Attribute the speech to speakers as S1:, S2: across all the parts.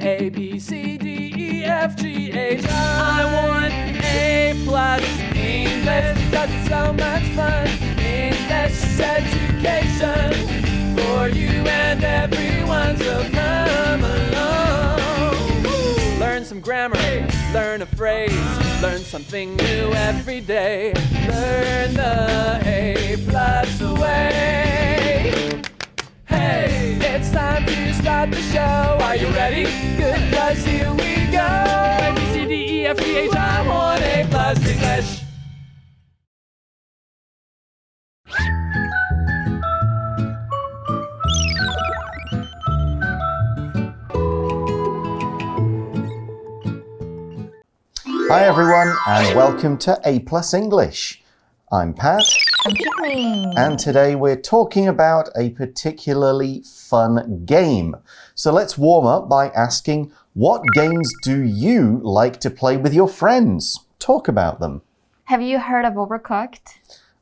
S1: A, B, C, D, E, F, G, H, I want A+ English because it's so much fun. English education for you and everyone, so come along. Learn some grammar, learn a phrase, learn something new every day. Learn the A+ way. Hey, it's time to start the show. Are you ready? Good, 'cause here we go. A, B, C, D, E, F, G, H, I want A+ English.
S2: Hi everyone and welcome to A+ English. I'm Pat.
S3: I'm Tiffany.
S2: And today we're talking about a particularly fun game. So let's warm up by asking, what games do you like to play with your friends? Talk about them.
S3: Have you heard of Overcooked?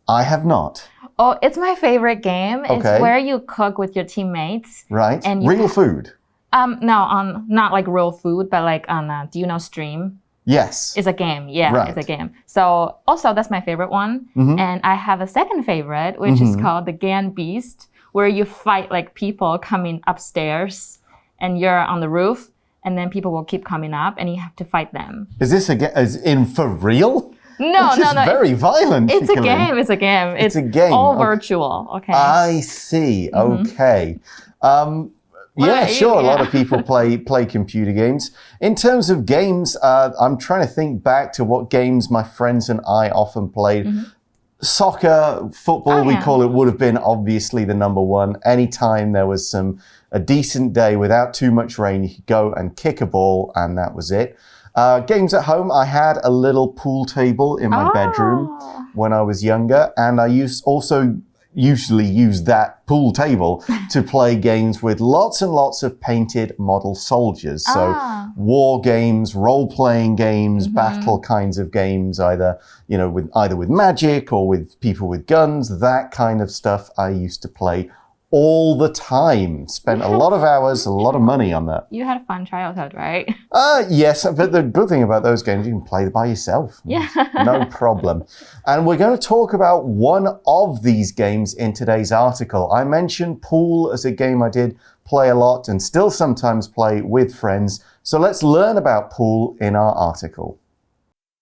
S2: I have not.
S3: Oh, it's my favorite game.
S2: Okay.
S3: It's where you cook with your teammates.
S2: Right.
S3: And
S2: Real food?
S3: No, not like real food, but like on, do you know Stream?
S2: Yes.
S3: It's a game. Yeah,
S2: right.
S3: It's a game. So also that's my favorite one. And I have a second favorite, which is called the Gan Beast, where you fight like people coming upstairs and you're on the roof and then people will keep coming up and you have to fight them.
S2: Is this as in for real?
S3: No.
S2: It's very violent.
S3: It's a game. It's a game.
S2: It's a game.
S3: All virtual. Okay.
S2: I see. Okay. Yeah, sure. A lot of people play computer games. In terms of games, I'm trying to think back to what games my friends and I often played. Soccer, football, we call it, would have been obviously the number one. Anytime there was a decent day without too much rain, you could go and kick a ball, and that was it. Games at home, I had a little pool table in my bedroom when I was younger, and I usually use that pool table to play games with lots and lots of painted model soldiers. So war games, role-playing games, battle kinds of games, either with magic or with people with guns, that kind of stuff I used to play all the time. Spent a lot of hours, a lot of money on that.
S3: You had a fun childhood, right?
S2: Yes, but the good thing about those games, you can play by yourself.
S3: Yeah.
S2: No problem. And we're going to talk about one of these games in today's article. I mentioned pool as a game I did play a lot and still sometimes play with friends. So let's learn about pool in our article.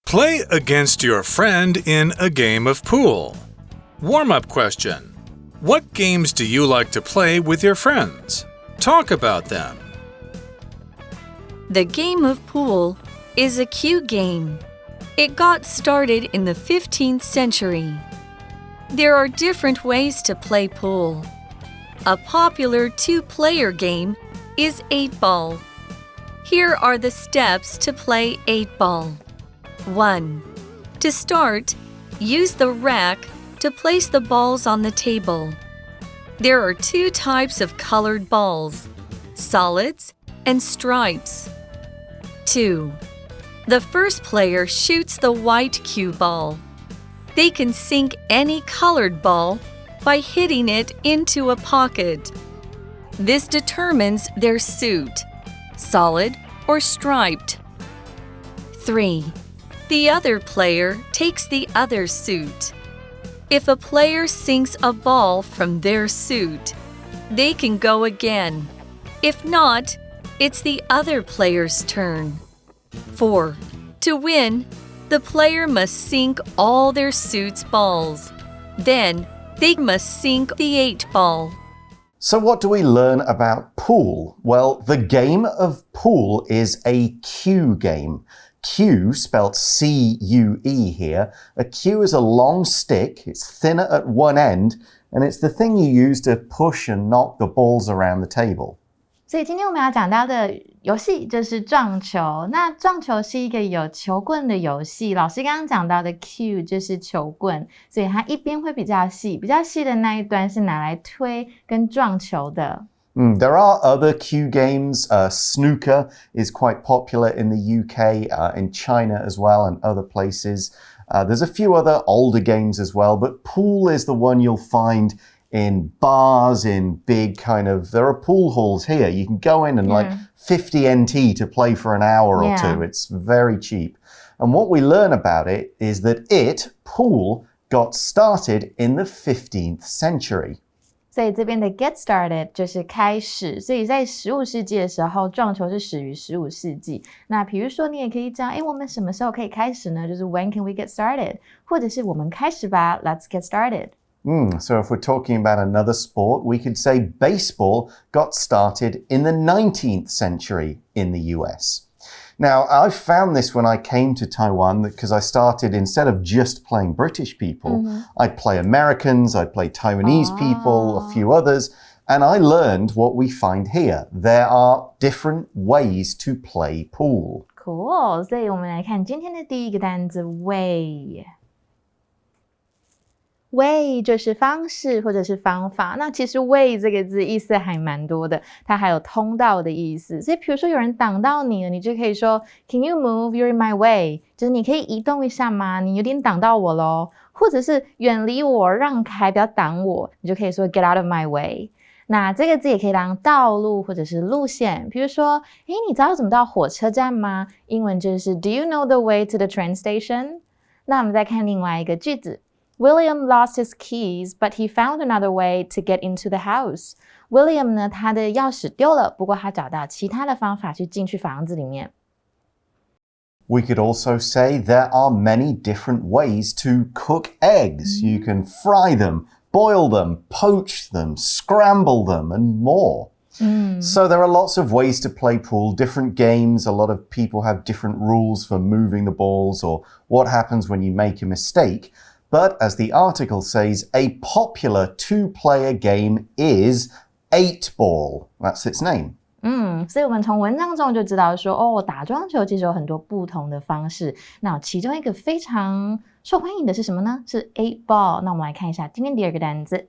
S4: Play against your friend in a game of pool. Warm-up question. What games do you like to play with your friends? Talk about them.
S5: The game of pool is a cue game. It got started in the 15th century. There are different ways to play pool. A popular two-player game is 8-ball. Here are the steps to play 8-ball. 1. To start, use the rack to place the balls on the table. There are two types of colored balls, solids and stripes. 2. The first player shoots the white cue ball. They can sink any colored ball by hitting it into a pocket. This determines their suit, solid or striped. 3. The other player takes the other suit. If a player sinks a ball from their suit, they can go again. If not, it's the other player's turn. 4. To win, the player must sink all their suit's balls. Then, they must sink the 8-ball.
S2: So what do we learn about pool? Well, the game of pool is a cue game. Cue, spelled C-U-E here. A cue is a long stick. It's thinner at one end, and it's the thing you use to push and knock the balls around the table.
S3: 所以今天我们要讲到的游戏就是撞球。那撞球是一个有球棍的游戏。老师刚刚讲到的 cue 就是球棍，所以它一边会比较细，比较细的那一端是拿来推跟撞球的。
S2: There are other cue games. Snooker is quite popular in the UK, in China as well, and other places. There's a few other older games as well, but pool is the one you'll find in bars, in big there are pool halls here. You can go in and like 50 NT to play for an hour or two. It's very cheap. And what we learn about it is that pool, got started in the 15th century.
S3: 所以这边的 get started 就是开始，所以在15世纪的时候，撞球是始于15世纪。那比如说你也可以讲，我们什么时候可以开始呢？就是 when can we get started？ 或者是我们开始吧 ，let's get started。So
S2: if we're talking about another sport, we could say baseball got started in the 19th century in the US. Now, I found this when I came to Taiwan because I started, instead of just playing British people, I'd play Americans, I'd play Taiwanese people, a few others, and I learned what we find here. There are different ways to play pool.
S3: Cool. 所以我们来看今天的第一个单字 way。way 就是方式或者是方法，那其实 way 这个字意思还蛮多的，它还有通道的意思。所以比如说有人挡到你了，你就可以说 Can you move? You're in my way. 就是你可以移动一下吗？你有点挡到我咯。或者是远离我，让开，不要挡我，你就可以说 Get out of my way. 那这个字也可以当道路或者是路线，比如说你知道怎么到火车站吗？英文就是 Do you know the way to the train station? 那我们再看另外一个句子William lost his keys, but he found another way to get into the house. William 呢，他的钥匙丢了，不过他找到其他的方法去进去房子里面。
S2: We could also say there are many different ways to cook eggs. You can fry them, boil them, poach them, scramble them, and more. So there are lots of ways to play pool, different games. A lot of people have different rules for moving the balls or what happens when you make a mistake. But as the article says, a popular two-player game is 8-ball. That's its name.
S3: 所以我们从文章中就知道说，打撞球其实有很多不同的方式。那其中一个非常受欢迎的是什么呢？是 8-ball。那我们来看一下今天第二个单字。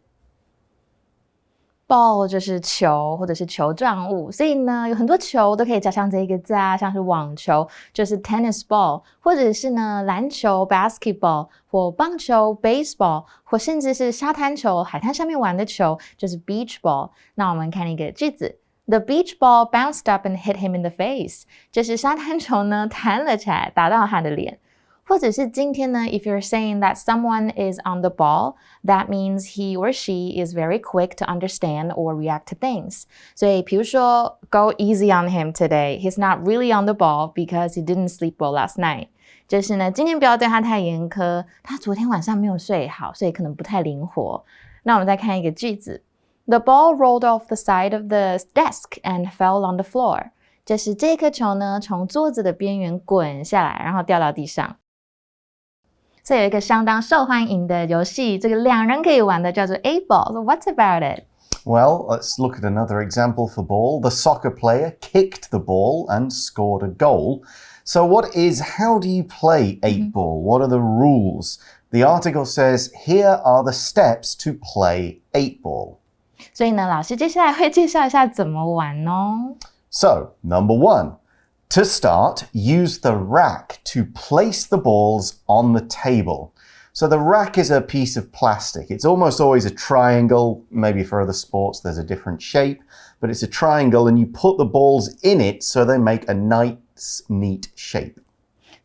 S3: ball 就是球或者是球状物，所以呢有很多球都可以加上这一个字啊，像是网球就是 tennis ball， 或者是呢篮球 basketball， 或棒球 baseball， 或甚至是沙滩球，海滩上面玩的球就是 beach ball。那我们看一个句子 The beach ball bounced up and hit him in the face， 就是沙滩球呢弹了起来打到他的脸。或者是今天呢 if you're saying that someone is on the ball, that means he or she is very quick to understand or react to things. 所以比如说 go easy on him today. He's not really on the ball because he didn't sleep well last night. 就是呢今天不要对他太严苛，他昨天晚上没有睡好，所以可能不太灵活。那我们再看一个句子 The ball rolled off the side of the desk and fell on the floor. 就是这颗球呢从桌子的边缘滚下来，然后掉到地上。这有一个相当受欢迎的游戏，这个两人可以玩的叫做 8-ball. So what's about it?
S2: Well, let's look at another example for ball. The soccer player kicked the ball and scored a goal. So how do you play 8-ball? What are the rules? The article says, here are the steps to play 8-ball.
S3: 所以呢，老师接下来会介绍一下怎么玩哦。
S2: So, number 1.To start, use the rack to place the balls on the table. So the rack is a piece of plastic. It's almost always a triangle. Maybe for other sports there's a different shape, but it's a triangle and you put the balls in it so they make a nice, neat shape.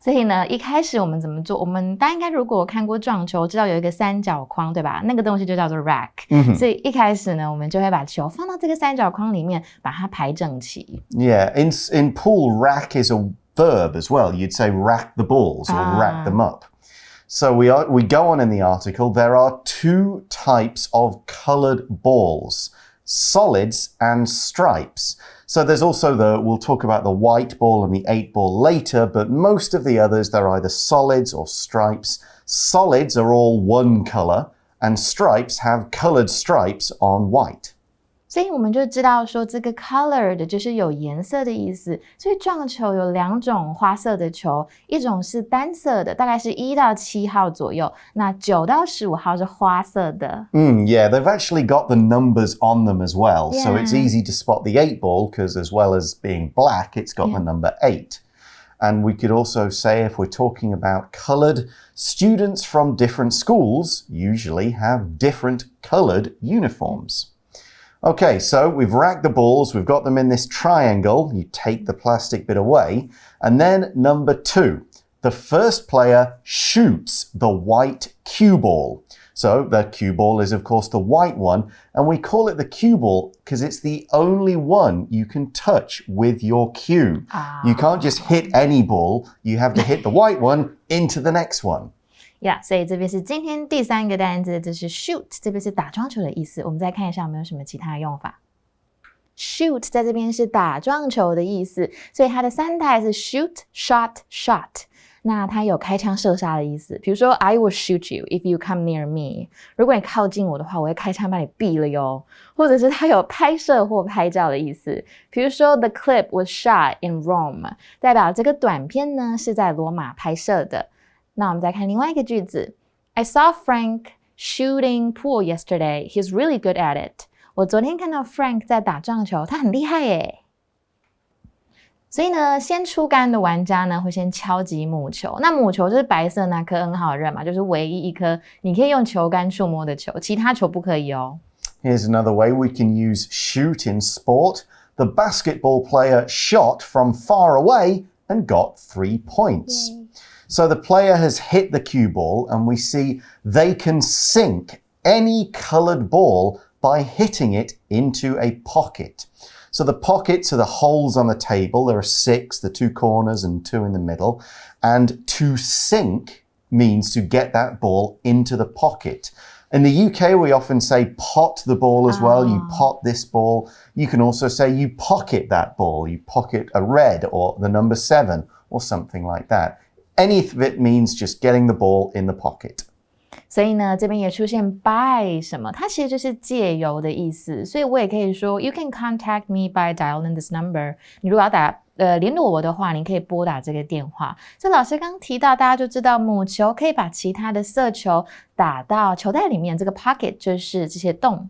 S3: 所以呢，一开始我们怎么做？我们大家应该如果看过撞球，知道有一个三角框，对吧？那个东西就叫做 rack。所以一开始呢，我们就会把球放到这个三角框里面，把它排整齐。
S2: Yeah, in pool, rack is a verb as well. You'd say rack the balls or rack them up. So we go on in the article. There are two types of colored balls, solids and stripes. So there's also we'll talk about the white ball and the 8-ball later, but most of the others, they're either solids or stripes. Solids are all one color, and stripes have colored stripes on white.
S3: 所以我们就知道说这个 colored 就是有颜色的意思，所以撞球有两种花色的球，一种是单色的，大概是1到7号左右，那9到15号是花色的。
S2: Yeah, they've actually got the numbers on them as well, so it's easy to spot the 8-ball because as well as being black, it's got the number 8. And we could also say if we're talking about colored, students from different schools usually have different colored uniforms. Okay, so we've racked the balls, we've got them in this triangle, you take the plastic bit away, and then number 2, the first player shoots the white cue ball. So the cue ball is of course the white one, and we call it the cue ball because it's the only one you can touch with your cue. You can't just hit any ball, you have to hit the white one into the next one.
S3: Yeah, 所以这边是今天第3个单字，这是 shoot， 这边是打撞球的意思。我们再看一下有没有什么其他的用法。shoot 在这边是打撞球的意思，所以它的3态是 shoot, shot, shot。那它有开枪射杀的意思，比如说 I will shoot you if you come near me。如果你靠近我的话，我会开枪把你毙了哟。或者是它有拍摄或拍照的意思，比如说 The clip was shot in Rome， 代表这个短片呢是在罗马拍摄的。那我们再看另外一个句子 I saw Frank shooting pool yesterday. He's really good at it. 我昨天看到 Frank 在打撞球，他很厉害耶。所以呢，先出杆的玩家呢会先敲击母球。那母球就是白色那颗很好认嘛，就是唯一一颗你可以用球杆触摸的球，其他球不可以哦。
S2: Here's another way we can use shoot in sport. The basketball player shot from far away and got 3 points. Yay. So the player has hit the cue ball, and we see they can sink any colored ball by hitting it into a pocket. So the pockets are the holes on the table. There are 6, the 2 corners and 2 in the middle. And to sink means to get that ball into the pocket. In the UK, we often say pot the ball as well. You pot this ball. You can also say you pocket that ball. You pocket a red or the number 7 or something like that. Any of it means just getting the ball in the pocket.
S3: 所以呢，这边也出现 by 什么，它其实就是借由的意思。所以我也可以说 You can contact me by dialing this number. 你如果要联络我的话，你可以拨打这个电话。所以老师刚刚提到，大家就知道母球可以把其他的色球打到球袋里面，这个 pocket 就是这些洞。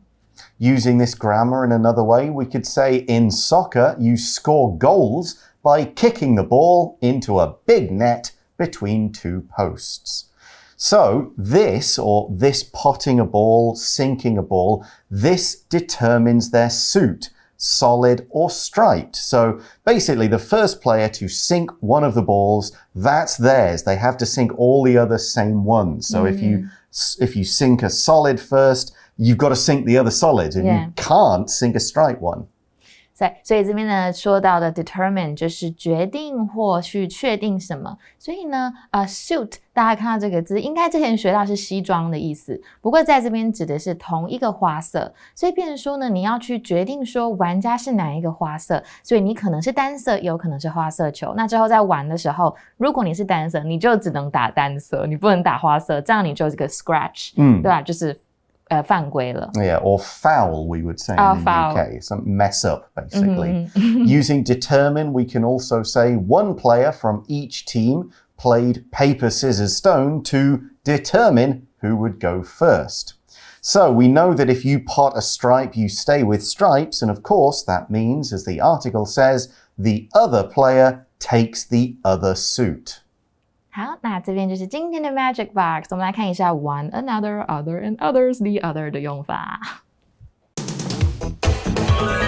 S2: Using this grammar in another way, we could say in soccer, you score goals by kicking the ball into a big net between 2 posts. So this, or this potting a ball, sinking a ball, this determines their suit, solid or striped. So basically the first player to sink one of the balls, that's theirs. They have to sink all the other same ones. So if you sink a solid first, you've got to sink the other solid, and you can't sink a striped one.
S3: 所以这边呢说到的 determine 就是决定或去确定什么。所以呢suit 大家看到这个字，应该之前学到是西装的意思，不过在这边指的是同一个花色。所以变成说呢，你要去决定说玩家是哪一个花色，所以你可能是单色，也有可能是花色球。那之后在玩的时候，如果你是单色，你就只能打单色，你不能打花色，这样你就是个 scratch， 对吧？就是犯规了。
S2: Yeah, or foul, we would say in the UK. Some mess up, basically. Using determine, we can also say one player from each team played paper, scissors, stone to determine who would go first. So we know that if you pot a stripe, you stay with stripes. And of course, that means, as the article says, the other player takes the other suit.
S3: 好，那这边就是今天的 Magic Box， 我们来看一下 one, another, other, and others, the other 的用法。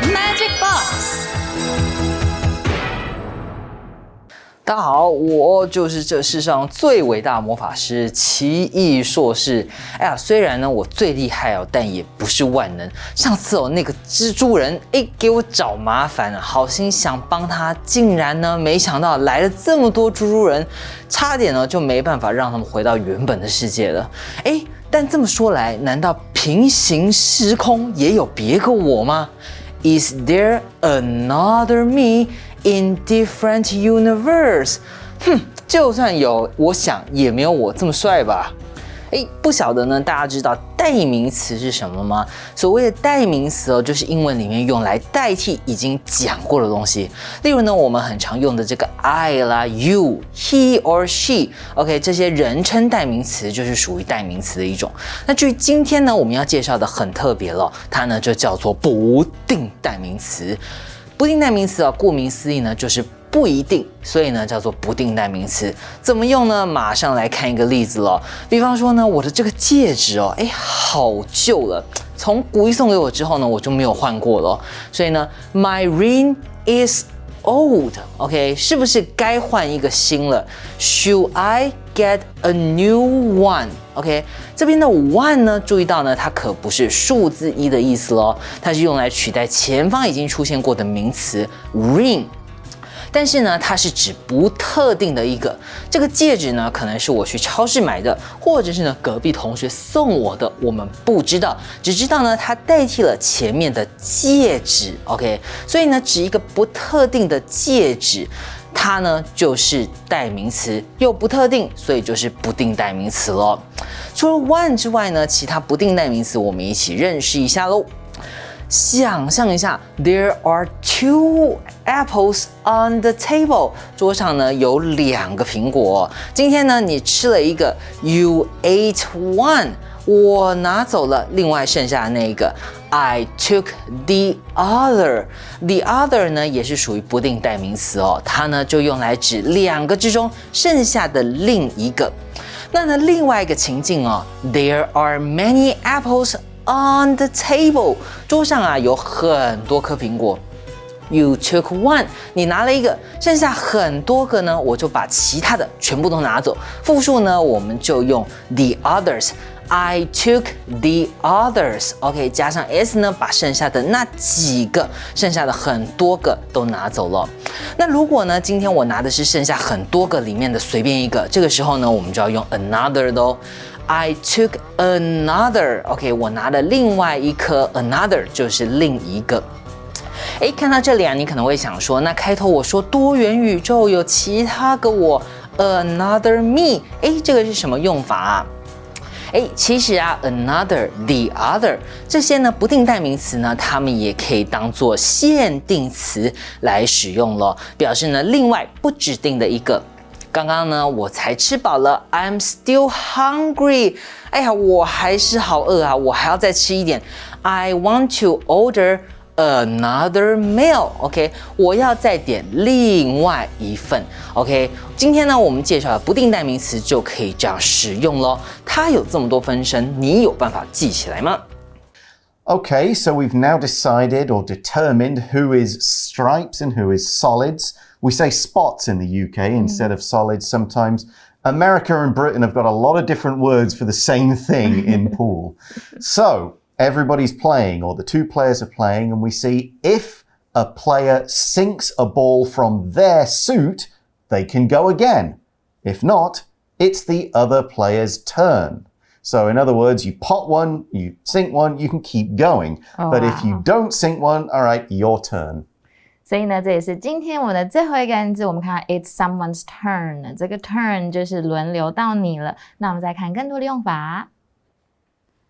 S5: Magic Box。
S6: 大家好，我就是这世上最伟大的魔法师奇异硕士。哎呀，虽然呢我最厉害哦，但也不是万能。上次那个蜘蛛人给我找麻烦了，好心想帮他，竟然呢没想到来了这么多蜘蛛人，差点呢就没办法让他们回到原本的世界了。但这么说来，难道平行时空也有别个我吗？ Is there another me in different universe? 就算有，我想也没有我这么帅吧。不晓得呢，大家知道代名词是什么吗？所谓的代名词就是英文里面用来代替已经讲过的东西。例如呢，我们很常用的这个 I 啦、you、he or she，OK， 这些人称代名词就是属于代名词的一种。那至于今天呢，我们要介绍的很特别了，它呢就叫做不定代名词。不定代名词顾名思义呢，就是不一定，所以呢叫做不定代名词。怎么用呢？马上来看一个例子咯。比方说呢，我的这个戒指哦，好旧了，从古一送给我之后呢，我就没有换过了。所以呢 ，My ring is old， OK， 是不是该换一个新了 ？Should I get a new one？ OK， 这边的 one 呢，注意到呢，它可不是数字1的意思咯，它是用来取代前方已经出现过的名词 ring。但是呢，它是指不特定的一个。这个戒指呢，可能是我去超市买的，或者是呢隔壁同学送我的，我们不知道，只知道呢它代替了前面的戒指。OK， 所以呢，指一个不特定的戒指，它呢就是代名词，又不特定，所以就是不定代名词咯。除了 one 之外呢，其他不定代名词我们一起认识一下咯。想象一下 ，There are 2 apples on the table。桌上呢有2个苹果。今天呢你吃了一个 ，You ate one。我拿走了另外剩下的那个 ，I took the other。The other 呢也是属于不定代名词哦，它呢就用来指2个之中剩下的另一个。那呢另外一个情境哦 ，There are many apples。On the table， 桌上啊有很多颗苹果。You took one， 你拿了一个，剩下很多个呢，我就把其他的全部都拿走。复数呢，我们就用 the others。I took the others。OK， 加上 s 呢，把剩下的那几个，剩下的很多个都拿走了。那如果呢，今天我拿的是剩下很多个里面的随便一个，这个时候呢，我们就要用 another 的哦。I took another， OK， 我拿了另外一颗 another 就是另一个。看到这里啊，你可能会想说，那开头我说多元宇宙有其他个我 another me， 这个是什么用法啊？其实啊 ，another、the other 这些呢不定代名词呢，它们也可以当做限定词来使用了，表示呢另外不指定的一个。刚刚呢，我才吃饱了 ，I'm still hungry。我还是好饿啊，我还要再吃一点。I want to order another meal。OK， 我要再点另外一份。OK， 今天呢，我们介绍的不定代名词就可以这样使用咯。它有这么多分身，你有办法记起来吗
S2: Okay, so we've now decided or determined who is stripes and who is solids. We say spots in the UK instead of solids sometimes. America and Britain have got a lot of different words for the same thing in pool. So everybody's playing, or the 2 players are playing, and we see if a player sinks a ball from their suit, they can go again. If not, it's the other player's turn.So in other words, you pot one, you sink one, you can keep going. But if you don't sink one, all right, your turn.
S3: 所以呢，这也是今天我们的最后一个单字。我们看到 it's someone's turn， 这个 turn 就是轮流到你了。那我们再看更多的用法。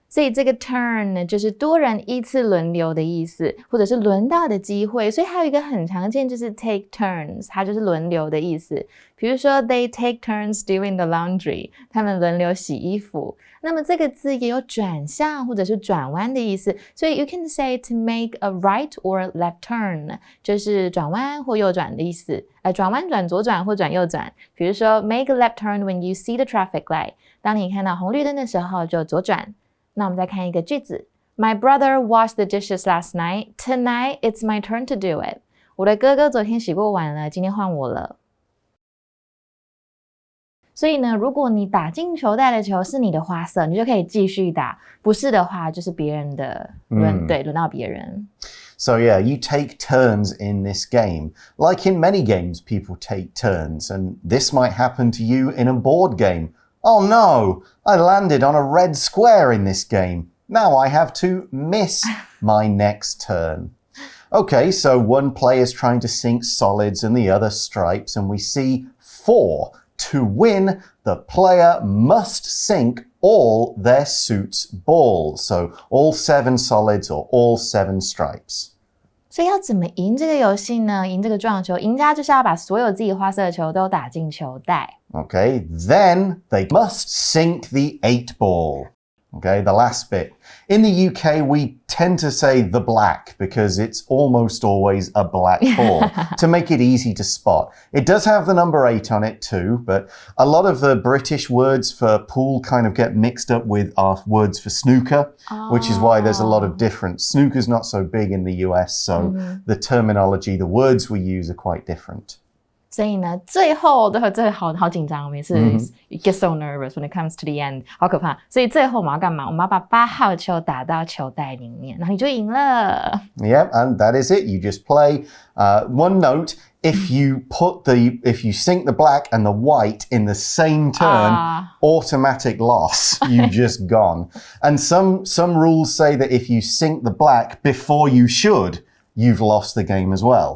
S3: 所以这个 turn 呢，就是多人依次轮流的意思，或者是轮到的机会。所以还有一个很常见就是 take turns， 它就是轮流的意思。比如说 they take turns doing the laundry， 他们轮流洗衣服。那么这个字也有转向或者是转弯的意思，所以 you can say to make a right or left turn， 就是转弯或右转的意思。转弯转左转或转右转。比如说 make a left turn when you see the traffic light， 当你看到红绿灯的时候就左转。那我们再看一个句子 My brother washed the dishes last night. Tonight, it's my turn to do it. 我的哥哥昨天洗过碗了，今天换我了。所以呢，如果你打进球袋的球是你的花色，你就可以继续打；不是的话，就是别人的轮到别人。
S2: So yeah, you take turns in this game. Like in many games, people take turns, and this might happen to you in a board game.Oh no, I landed on a red square in this game. Now I have to miss my next turn. Okay, so one player is trying to sink solids and the other stripes, and we see 4. To win, the player must sink all their suit's balls. So all 7 solids or all 7 stripes.
S3: 所以要怎么赢这个游戏呢？赢这个撞球，赢家就是要把所有自己花色的球都打进球袋。
S2: Okay, then they must sink the 8 ball. Okay, the last bit. In the UK, we tend to say the black because it's almost always a black ball to make it easy to spot. It does have the number 8 on it too, but a lot of the British words for pool kind of get mixed up with our words for snooker, which is why there's a lot of difference. Snooker's not so big in the US, so the terminology, the words we use are quite different.
S3: 所以呢，最后好紧张，每次 you get so nervous when it comes to the end， 好可怕。所以最后我们要干嘛？我们要把8号球打到球袋里面，然后你就赢了。
S2: Yeah, and that is it. You just play one note. If you sink the black and the white in the same turn, automatic loss. You've just gone. And some rules say that if you sink the black before you should, you've lost the game as well.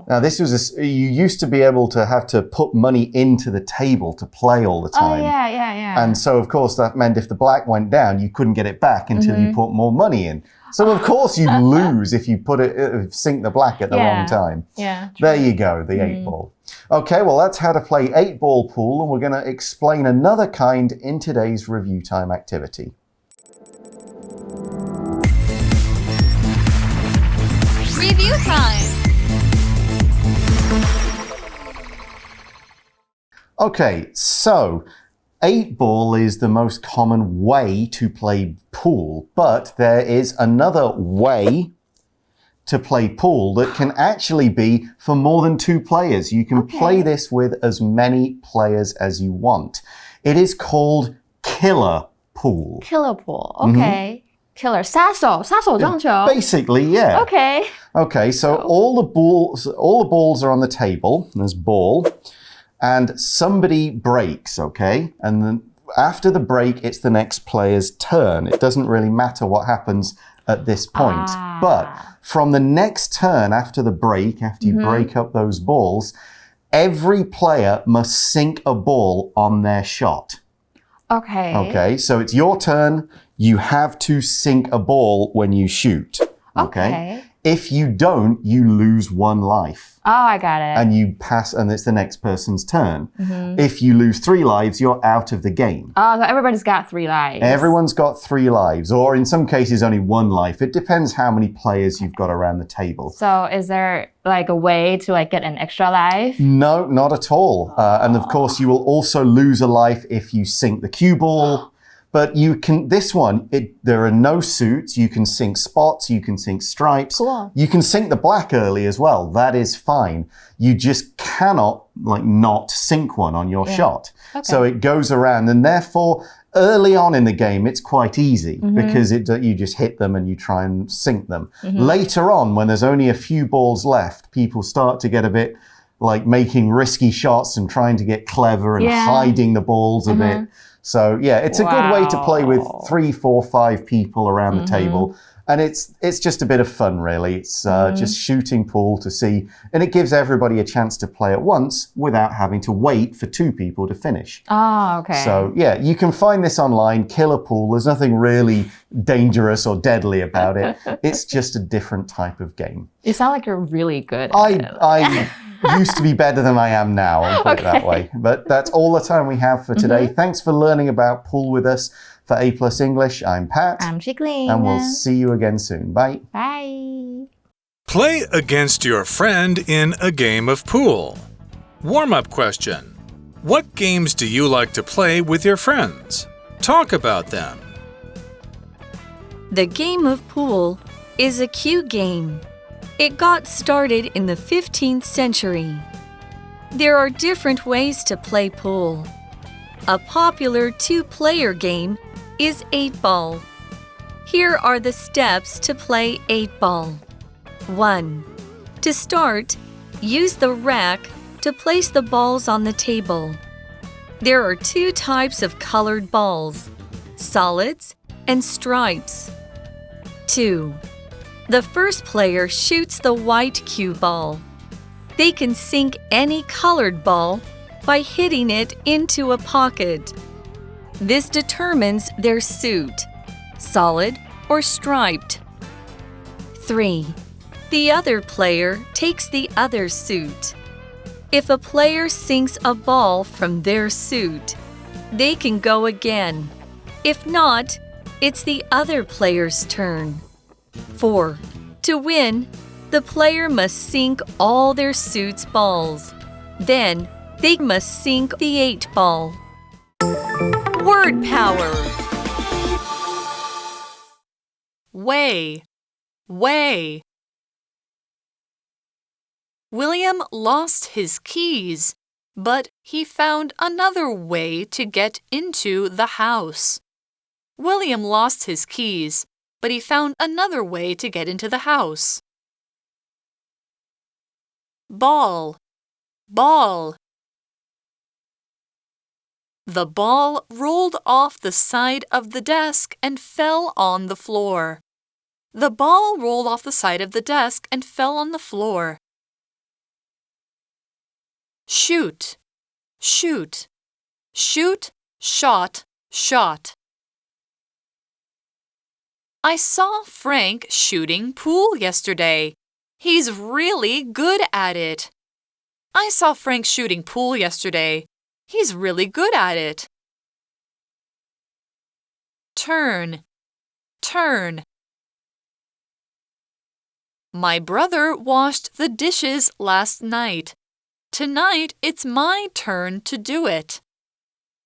S2: Now, this was you used to be able to have to put money into the table to play all the time.
S3: Yeah.
S2: And so, of course, that meant if the black went down, you couldn't get it back until you put more money in. So, of course, you lose if you sink the black at the wrong time.
S3: Yeah.
S2: There you go, the 8-ball. Okay, well, that's how to play 8-ball pool, and we're going to explain another kind in today's review time activity.
S5: Review time.
S2: Okay, so 8-ball is the most common way to play pool, but there is another way to play pool that can actually be for more than 2 players. You can play this with as many players as you want. It is called killer pool.
S3: Killer pool, okay. Killer, 杀手撞球.
S2: Basically, yeah.
S3: Okay.
S2: Okay, so all the balls are on the table. There's ball. And somebody breaks, okay? And then after the break, it's the next player's turn. It doesn't really matter what happens at this point. But from the next turn after the break, after you break up those balls, every player must sink a ball on their shot.
S3: Okay.
S2: Okay, so it's your turn. You have to sink a ball when you shoot. Okay. If you don't, you lose 1 life.
S3: Oh, I got it.
S2: And you pass, and it's the next person's turn. If you lose 3 lives, you're out of the game.
S3: Oh, so everybody's got 3 lives.
S2: Everyone's got 3 lives, or in some cases only 1 life. It depends how many players you've got around the table.
S3: So is there like a way to like get an extra life?
S2: No, not at all. And of course, you will also lose a life if you sink the cue ball. But you can, this one, there are no suits. You can sink spots, you can sink stripes.
S3: Cool.
S2: You can sink the black early as well. That is fine. You just cannot not sink one on your shot.
S3: Okay.
S2: So it goes around, and therefore early on in the game, it's quite easy because you just hit them and you try and sink them. Later on, when there's only a few balls left, people start to get a bit like making risky shots and trying to get clever and hiding the balls a bit. So yeah, it's a good way to play with 3, 4, 5 people around the table. And it's just a bit of fun, really. It's just shooting pool to see. And it gives everybody a chance to play at once without having to wait for 2 people to finish.
S3: Oh, okay.
S2: So yeah, you can find this online, killer pool. There's nothing really dangerous or deadly about it. It's just a different type of game.
S3: You sound like you're really good at it.
S2: I used to be better than I am now, I'll put it that way. But that's all the time we have for today. Thanks for learning about pool with us. For A+ English, I'm Pat.
S3: I'm Chickling.
S2: And we'll see you again soon. Bye.
S3: Bye.
S4: Play against your friend in a game of pool. Warm-up question. What games do you like to play with your friends? Talk about them.
S5: The game of pool is a cute game. It got started in the 15th century. There are different ways to play pool. A popular 2-player game is 8-ball. Here are the steps to play 8-ball. 1. To start, use the rack to place the balls on the table. There are 2 types of colored balls, solids and stripes. 2. The first player shoots the white cue ball. They can sink any colored ball by hitting it into a pocket. This determines their suit, solid or striped. 3. The other player takes the other suit. If a player sinks a ball from their suit, they can go again. If not, it's the other player's turn. 4. To win, the player must sink all their suit's balls. Then, they must sink the 8 ball. Word power.
S7: Way. Way. William lost his keys, but he found another way to get into the house. William lost his keys, but he found another way to get into the house. Ball. Ball. The ball rolled off the side of the desk and fell on the floor. The ball rolled off the side of the desk and fell on the floor. Shoot. Shoot. Shoot, shot, shot. I saw Frank shooting pool yesterday. He's really good at it. I saw Frank shooting pool yesterday. He's really good at it. Turn. Turn. My brother washed the dishes last night. Tonight, it's my turn to do it.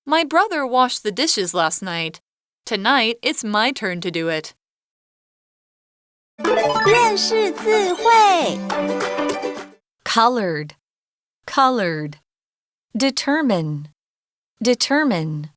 S7: My brother washed the dishes last night. Tonight, it's my turn to do it.
S8: 认识字汇
S5: Colored. Colored. Determine. Determine.